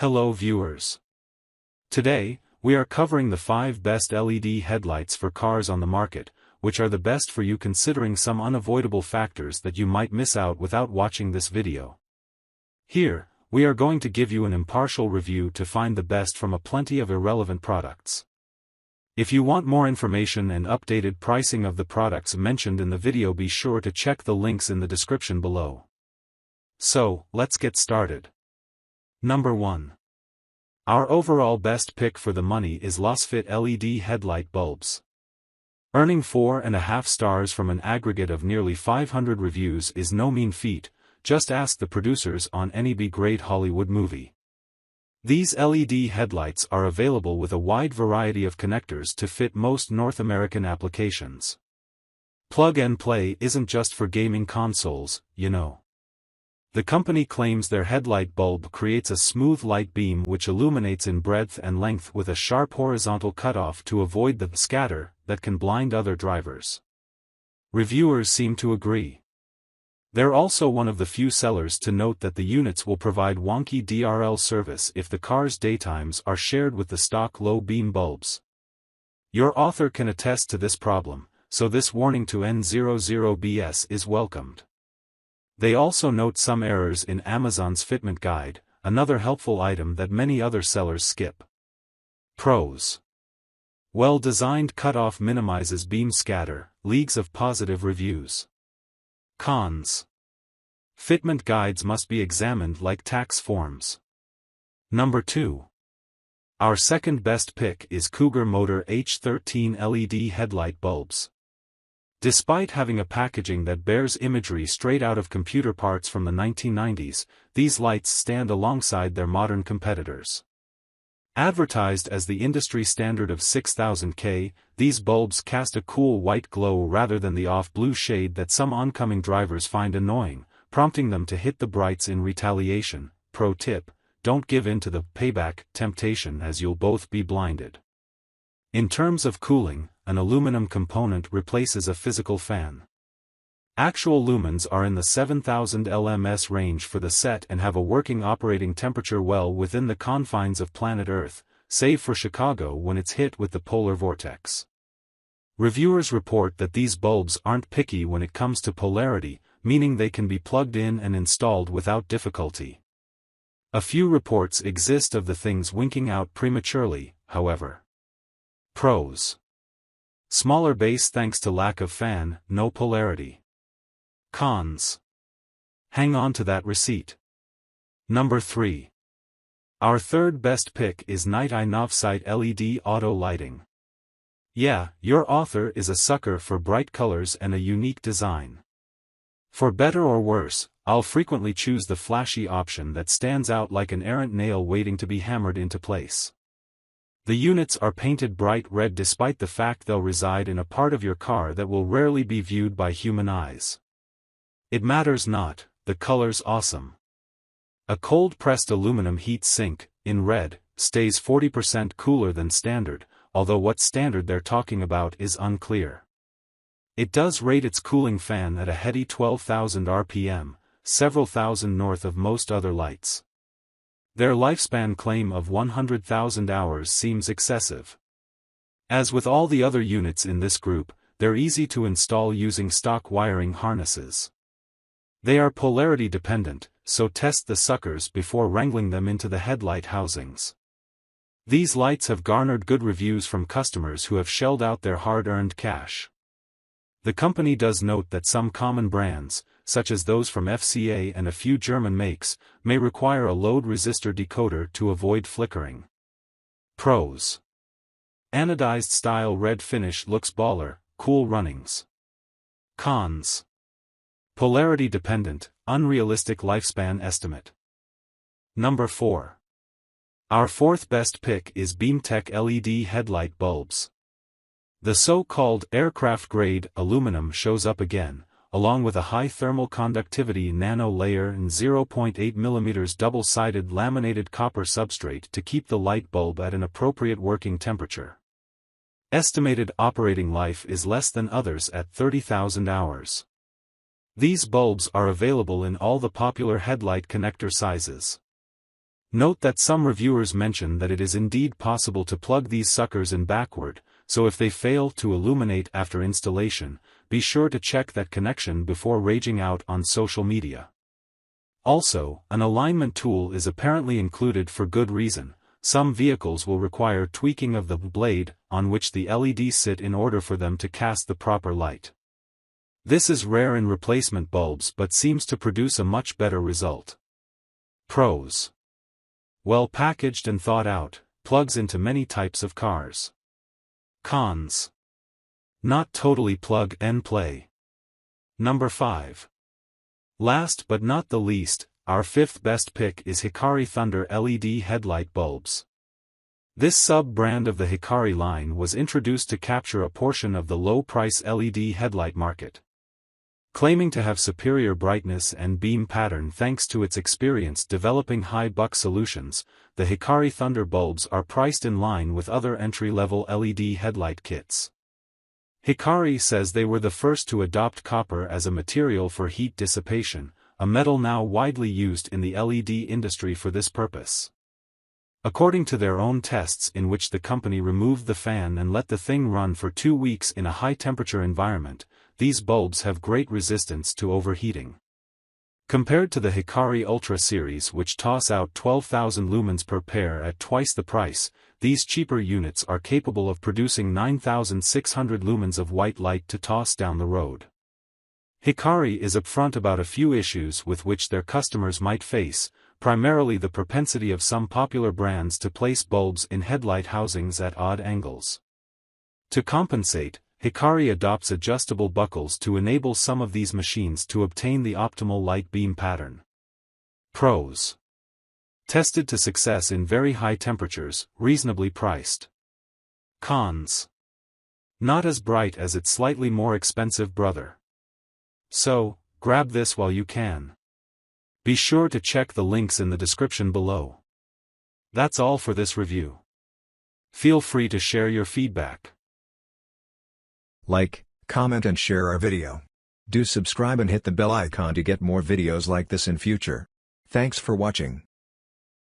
Hello viewers. Today, we are covering the 5 best LED headlights for cars on the market, which are the best for you considering some unavoidable factors that you might miss out without watching this video. Here, we are going to give you an impartial review to find the best from a plenty of irrelevant products. If you want more information and updated pricing of the products mentioned in the video, be sure to check the links in the description below. So, let's get started. Number 1. Our overall best pick for the money is LasFit LED Headlight Bulbs. Earning 4.5 stars from an aggregate of nearly 500 reviews is no mean feat, just ask the producers on any B-grade Hollywood movie. These LED headlights are available with a wide variety of connectors to fit most North American applications. Plug and play isn't just for gaming consoles, you know. The company claims their headlight bulb creates a smooth light beam which illuminates in breadth and length with a sharp horizontal cutoff to avoid the scatter that can blind other drivers. Reviewers seem to agree. They're also one of the few sellers to note that the units will provide wonky DRL service if the car's daytimes are shared with the stock low beam bulbs. Your author can attest to this problem, so this warning to N00BS is welcomed. They also note some errors in Amazon's fitment guide, another helpful item that many other sellers skip. Pros: well-designed cutoff minimizes beam scatter, leagues of positive reviews. Cons: fitment guides must be examined like tax forms. Number 2. Our second best pick is Cougar Motor H13 LED Headlight Bulbs. Despite having a packaging that bears imagery straight out of computer parts from the 1990s, these lights stand alongside their modern competitors. Advertised as the industry standard of 6000K, these bulbs cast a cool white glow rather than the off-blue shade that some oncoming drivers find annoying, prompting them to hit the brights in retaliation. Pro tip: don't give in to the payback temptation as you'll both be blinded. In terms of cooling, an aluminum component replaces a physical fan. Actual lumens are in the 7000 LMS range for the set and have a working operating temperature well within the confines of planet Earth, save for Chicago when it's hit with the polar vortex. Reviewers report that these bulbs aren't picky when it comes to polarity, meaning they can be plugged in and installed without difficulty. A few reports exist of the things winking out prematurely, however. Pros: smaller base thanks to lack of fan, no polarity. Cons: hang on to that receipt. Number 3. Our third best pick is NightEye Novsight LED Auto Lighting. Yeah, your author is a sucker for bright colors and a unique design. For better or worse, I'll frequently choose the flashy option that stands out like an errant nail waiting to be hammered into place. The units are painted bright red despite the fact they'll reside in a part of your car that will rarely be viewed by human eyes. It matters not, the color's awesome. A cold-pressed aluminum heat sink, in red, stays 40% cooler than standard, although what standard they're talking about is unclear. It does rate its cooling fan at a heady 12,000 RPM, several thousand north of most other lights. Their lifespan claim of 100,000 hours seems excessive. As with all the other units in this group, they're easy to install using stock wiring harnesses. They are polarity dependent, so test the suckers before wrangling them into the headlight housings. These lights have garnered good reviews from customers who have shelled out their hard-earned cash. The company does note that some common brands, such as those from FCA and a few German makes, may require a load resistor decoder to avoid flickering. Pros: anodized style red finish looks baller, cool runnings. Cons: polarity dependent, unrealistic lifespan estimate. Number 4. Our fourth best pick is Beamtech LED Headlight Bulbs. The so-called aircraft-grade aluminum shows up again, along with a high thermal conductivity nano layer and 0.8 mm double-sided laminated copper substrate to keep the light bulb at an appropriate working temperature. Estimated operating life is less than others at 30,000 hours. These bulbs are available in all the popular headlight connector sizes. Note that some reviewers mention that it is indeed possible to plug these suckers in backward, so if they fail to illuminate after installation, be sure to check that connection before raging out on social media. Also, an alignment tool is apparently included for good reason. Some vehicles will require tweaking of the blade on which the LEDs sit in order for them to cast the proper light. This is rare in replacement bulbs but seems to produce a much better result. Pros: well packaged and thought out, plugs into many types of cars. Cons: not totally plug and play. Number 5. Last but not the least, our fifth best pick is Hikari Thunder LED Headlight Bulbs. This sub-brand of the Hikari line was introduced to capture a portion of the low-price LED headlight market. Claiming to have superior brightness and beam pattern thanks to its experience developing high-buck solutions, the Hikari Thunder bulbs are priced in line with other entry-level LED headlight kits. Hikari says they were the first to adopt copper as a material for heat dissipation, a metal now widely used in the LED industry for this purpose. According to their own tests in which the company removed the fan and let the thing run for 2 weeks in a high-temperature environment, these bulbs have great resistance to overheating. Compared to the Hikari Ultra series which toss out 12,000 lumens per pair at twice the price, these cheaper units are capable of producing 9,600 lumens of white light to toss down the road. Hikari is upfront about a few issues with which their customers might face, primarily the propensity of some popular brands to place bulbs in headlight housings at odd angles. To compensate, Hikari adopts adjustable buckles to enable some of these machines to obtain the optimal light beam pattern. Pros: tested to success in very high temperatures, reasonably priced. Cons: not as bright as its slightly more expensive brother. So, grab this while you can. Be sure to check the links in the description below. That's all for this review. Feel free to share your feedback. Like, comment and share our video. Do subscribe and hit the bell icon to get more videos like this in future. Thanks for watching.